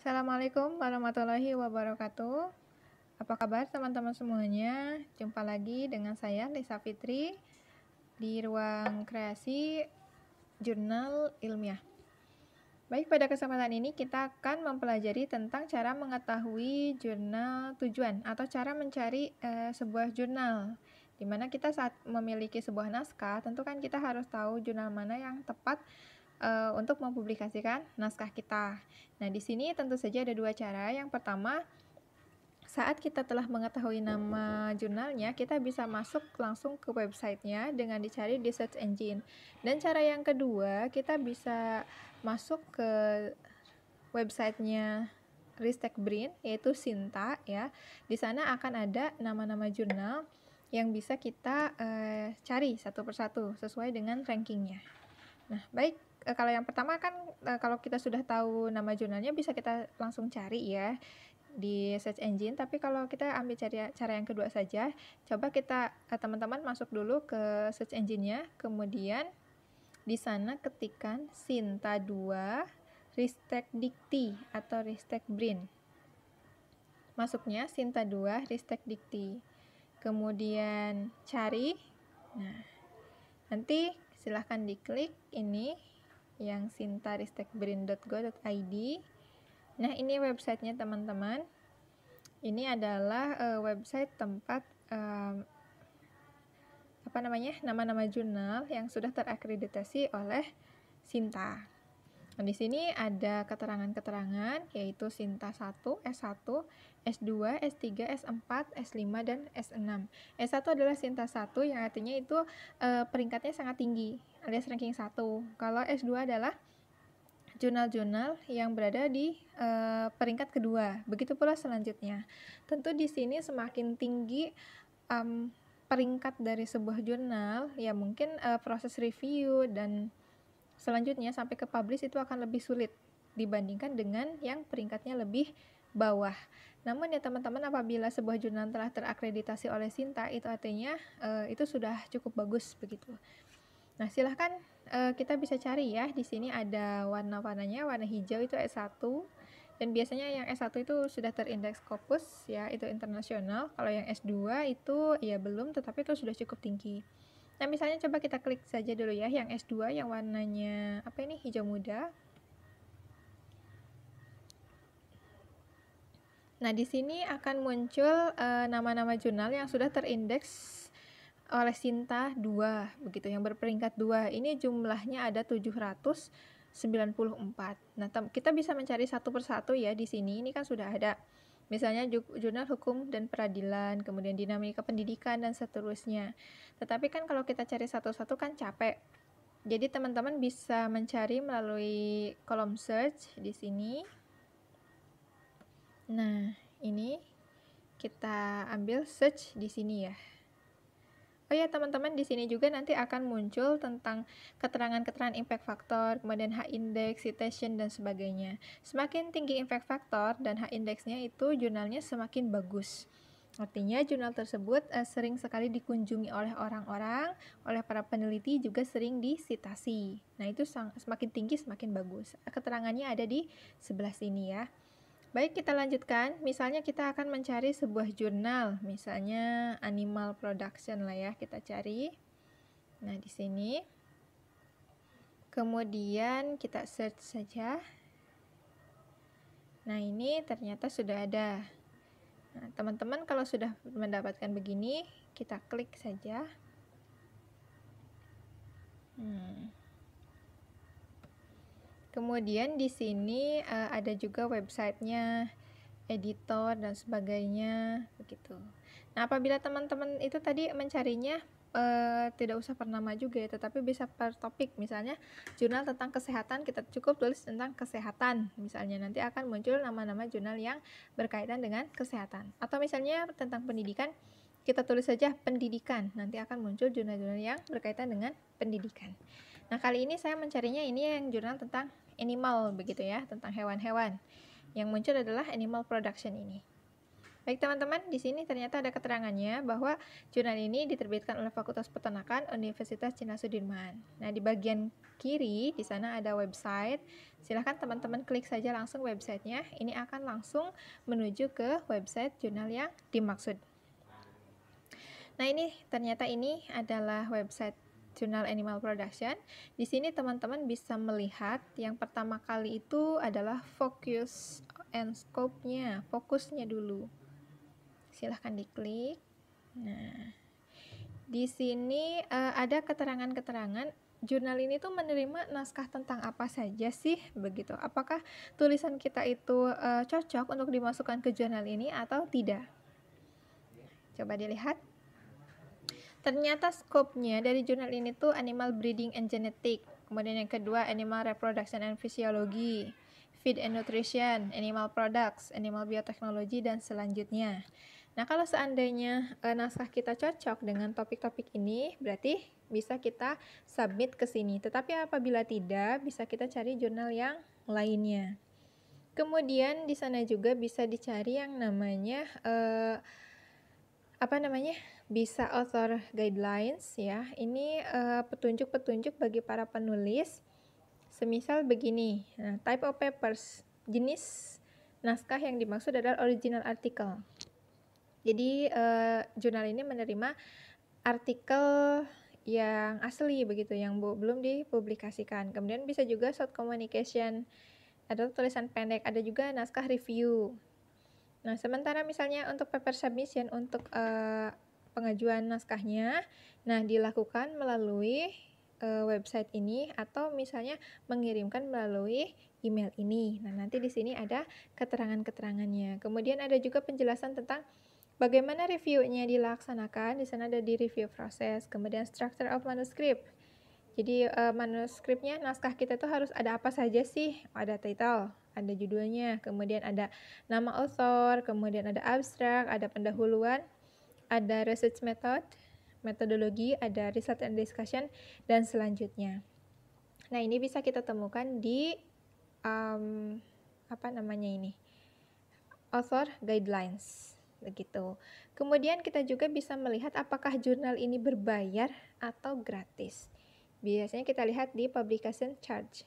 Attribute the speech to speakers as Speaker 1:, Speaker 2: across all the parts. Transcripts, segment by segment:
Speaker 1: Assalamualaikum warahmatullahi wabarakatuh. Apa kabar teman-teman semuanya? Jumpa lagi dengan saya Lisa Fitri di ruang kreasi jurnal ilmiah. Baik, pada kesempatan ini kita akan mempelajari tentang cara mengetahui jurnal tujuan atau cara mencari sebuah jurnal. Dimana kita saat memiliki sebuah naskah, tentu kan kita harus tahu jurnal mana yang tepat untuk mempublikasikan naskah kita. Nah, di sini tentu saja ada dua cara. Yang pertama, saat kita telah mengetahui nama jurnalnya, kita bisa masuk langsung ke websitenya dengan dicari di search engine. Dan cara yang kedua, kita bisa masuk ke websitenya Ristek Brin, yaitu Sinta ya. Di sana akan ada nama-nama jurnal yang bisa kita cari satu persatu sesuai dengan rankingnya. Nah, baik. Kalau yang pertama kan kalau kita sudah tahu nama jurnalnya bisa kita langsung cari ya di search engine, tapi kalau kita ambil cara yang kedua saja, coba kita teman-teman masuk dulu ke search engine-nya, kemudian di sana ketikkan Sinta 2 Ristek Dikti atau Ristek Brin. Masuknya Sinta 2 Ristek Dikti. Kemudian cari. Nah, nanti silahkan diklik ini yang sintaristekbrin.go.id. Nah, ini websitenya teman-teman. Ini adalah website tempat nama-nama jurnal yang sudah terakreditasi oleh Sinta. Nah, di sini ada keterangan-keterangan yaitu Sinta 1, S1, S2, S3, S4, S5, dan S6. S1 adalah Sinta 1 yang artinya itu peringkatnya sangat tinggi alias ranking 1. Kalau S2 adalah jurnal-jurnal yang berada di peringkat kedua. Begitu pula selanjutnya. Tentu di sini semakin tinggi peringkat dari sebuah jurnal, ya mungkin proses review dan selanjutnya sampai ke publish itu akan lebih sulit dibandingkan dengan yang peringkatnya lebih bawah. Namun ya teman-teman, apabila sebuah jurnal telah terakreditasi oleh Sinta, itu artinya itu sudah cukup bagus begitu. Nah, silahkan kita bisa cari ya. Di sini ada warna-warnanya, warna hijau itu S1. Dan biasanya yang S1 itu sudah terindeks Scopus ya, itu internasional. Kalau yang S2 itu ya belum, tetapi itu sudah cukup tinggi. Nah, misalnya coba kita klik saja dulu ya yang S2 yang warnanya apa ini, hijau muda. Nah, di sini akan muncul nama-nama jurnal yang sudah terindeks oleh Sinta 2 begitu, yang berperingkat 2. Ini jumlahnya ada 794. Nah, kita bisa mencari satu persatu ya di sini. Ini kan sudah ada. Misalnya jurnal hukum dan peradilan, kemudian dinamika pendidikan dan seterusnya. Tetapi kan kalau kita cari satu-satu kan capek. Jadi teman-teman bisa mencari melalui kolom search di sini. Nah, ini kita ambil search di sini ya. Oh ya teman-teman, di sini juga nanti akan muncul tentang keterangan-keterangan impact factor, kemudian H-index, citation, dan sebagainya. Semakin tinggi impact factor dan H-indexnya itu jurnalnya semakin bagus. Artinya jurnal tersebut sering sekali dikunjungi oleh orang-orang, oleh para peneliti juga sering disitasi. Nah, itu semakin tinggi semakin bagus. Keterangannya ada di sebelah sini ya. Baik, kita lanjutkan. Misalnya kita akan mencari sebuah jurnal, misalnya Animal Production lah ya, kita cari. Nah, di sini. Kemudian kita search saja. Nah, ini ternyata sudah ada. Nah, teman-teman kalau sudah mendapatkan begini, kita klik saja. Kemudian di sini ada juga websitenya, editor dan sebagainya begitu. Nah, apabila teman-teman itu tadi mencarinya tidak usah per nama juga ya, tetapi bisa per topik. Misalnya jurnal tentang kesehatan, kita cukup tulis tentang kesehatan misalnya, nanti akan muncul nama-nama jurnal yang berkaitan dengan kesehatan. Atau misalnya tentang pendidikan, kita tulis saja pendidikan, nanti akan muncul jurnal-jurnal yang berkaitan dengan pendidikan. Nah, kali ini saya mencarinya ini yang jurnal tentang animal begitu ya, tentang hewan-hewan. Yang muncul adalah Animal Production ini. Baik teman-teman, di sini ternyata ada keterangannya bahwa jurnal ini diterbitkan oleh Fakultas Peternakan Universitas Cina Sudirman. Nah, di bagian kiri di sana ada website. Silahkan teman-teman klik saja langsung websitenya. Ini akan langsung menuju ke website jurnal yang dimaksud. Nah, ini ternyata ini adalah website Jurnal Animal Production. Di sini teman-teman bisa melihat yang pertama kali itu adalah focus and scope-nya, fokusnya dulu. Silahkan diklik. Nah, di sini ada keterangan-keterangan jurnal ini tuh menerima naskah tentang apa saja sih begitu. Apakah tulisan kita itu cocok untuk dimasukkan ke jurnal ini atau tidak? Coba dilihat. Ternyata skopnya dari jurnal ini tuh animal breeding and genetic. Kemudian yang kedua animal reproduction and physiology, feed and nutrition, animal products, animal biotechnology, dan selanjutnya. Nah, kalau seandainya naskah kita cocok dengan topik-topik ini, berarti bisa kita submit ke sini. Tetapi apabila tidak, bisa kita cari jurnal yang lainnya. Kemudian di sana juga bisa dicari yang namanya bisa author guidelines ya. Ini petunjuk-petunjuk bagi para penulis. Semisal begini. Nah, type of papers, jenis naskah yang dimaksud adalah original article. Jadi jurnal ini menerima artikel yang asli begitu, yang belum dipublikasikan. Kemudian bisa juga short communication, ada tulisan pendek, ada juga naskah review. Nah, sementara misalnya untuk paper submission, untuk pengajuan naskahnya, nah dilakukan melalui website ini atau misalnya mengirimkan melalui email ini. Nah, nanti di sini ada keterangan-keterangannya. Kemudian ada juga penjelasan tentang bagaimana reviewnya dilaksanakan. Di sana ada di review proses. Kemudian structure of manuscript. Jadi manuskripnya, naskah kita itu harus ada apa saja sih? Ada title, ada judulnya, kemudian ada nama author, kemudian ada abstrak, ada pendahuluan, ada research method, metodologi, ada result and discussion, dan selanjutnya. Nah, ini bisa kita temukan di author guidelines begitu. Kemudian kita juga bisa melihat apakah jurnal ini berbayar atau gratis. Biasanya kita lihat di publication charge.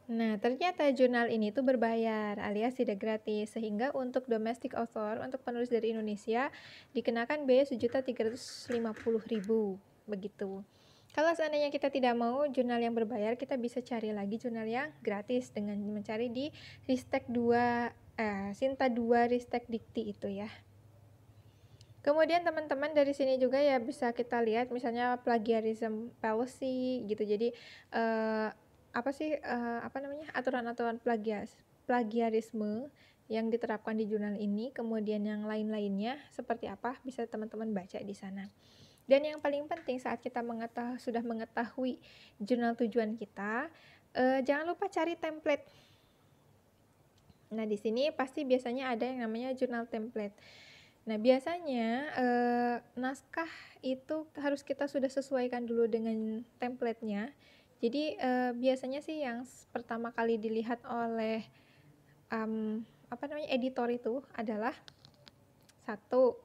Speaker 1: Nah, ternyata jurnal ini tuh berbayar alias tidak gratis, sehingga untuk domestic author, untuk penulis dari Indonesia, dikenakan biaya Rp1.350.000 begitu. Kalau seandainya kita tidak mau jurnal yang berbayar, kita bisa cari lagi jurnal yang gratis dengan mencari di Ristek 2, Sinta 2 Ristek Dikti itu ya. Kemudian teman-teman dari sini juga ya bisa kita lihat misalnya plagiarism policy gitu. Jadi aturan-aturan plagiarisme yang diterapkan di jurnal ini, kemudian yang lain-lainnya seperti apa bisa teman-teman baca di sana. Dan yang paling penting saat kita sudah mengetahui jurnal tujuan kita, jangan lupa cari template. Nah, di sini pasti biasanya ada yang namanya jurnal template. Nah, biasanya naskah itu harus kita sudah sesuaikan dulu dengan template-nya. Jadi biasanya sih yang pertama kali dilihat oleh editor itu adalah satu,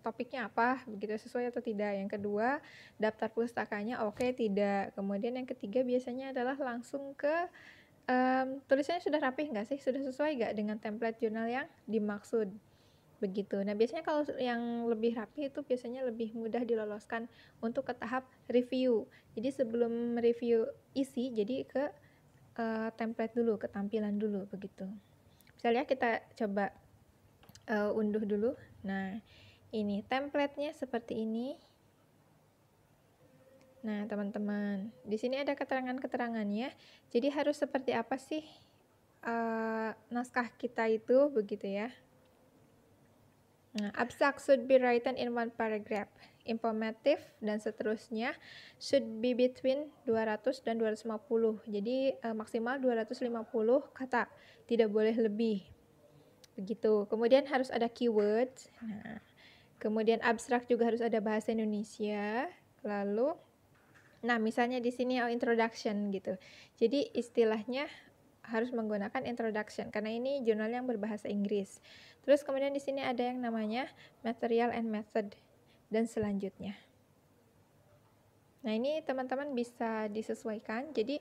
Speaker 1: topiknya apa, begitu sesuai atau tidak. Yang kedua, daftar pustakanya oke tidak. Kemudian yang ketiga biasanya adalah langsung ke tulisannya sudah rapih nggak sih, sudah sesuai nggak dengan template jurnal yang dimaksud begitu. Nah, biasanya kalau yang lebih rapi itu biasanya lebih mudah diloloskan untuk ke tahap review. Jadi sebelum review isi, jadi ke template dulu, ke tampilan dulu begitu. Misalnya kita coba unduh dulu. Nah, ini template-nya seperti ini. Nah, teman-teman, di sini ada keterangan-keterangannya. Jadi harus seperti apa sih naskah kita itu begitu ya. Nah, abstract should be written in one paragraph. Informative dan seterusnya should be between 200 dan 250. Jadi maksimal 250 kata, tidak boleh lebih. Begitu. Kemudian harus ada keyword. Nah, kemudian abstrak juga harus ada bahasa Indonesia. Lalu misalnya di sini introduction gitu. Jadi istilahnya harus menggunakan introduction karena ini jurnal yang berbahasa Inggris. Terus kemudian di sini ada yang namanya material and method dan selanjutnya. Nah, ini teman-teman bisa disesuaikan. Jadi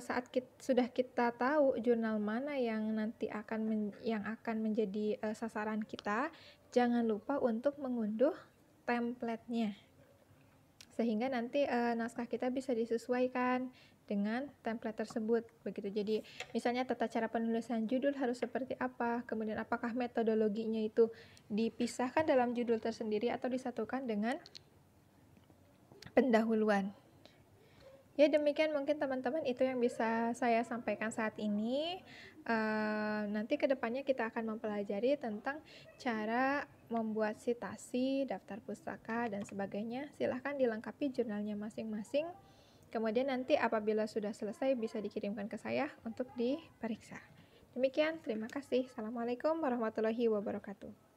Speaker 1: saat sudah kita tahu jurnal mana yang nanti akan menjadi sasaran kita, jangan lupa untuk mengunduh template-nya. Sehingga nanti naskah kita bisa disesuaikan dengan template tersebut begitu. Jadi misalnya tata cara penulisan judul harus seperti apa, kemudian apakah metodologinya itu dipisahkan dalam judul tersendiri atau disatukan dengan pendahuluan. Ya, demikian mungkin teman-teman itu yang bisa saya sampaikan saat ini. Nanti kedepannya kita akan mempelajari tentang cara membuat sitasi, daftar pustaka, dan sebagainya. Silahkan dilengkapi jurnalnya masing-masing. Kemudian nanti apabila sudah selesai bisa dikirimkan ke saya untuk diperiksa. Demikian, terima kasih. Assalamualaikum warahmatullahi wabarakatuh.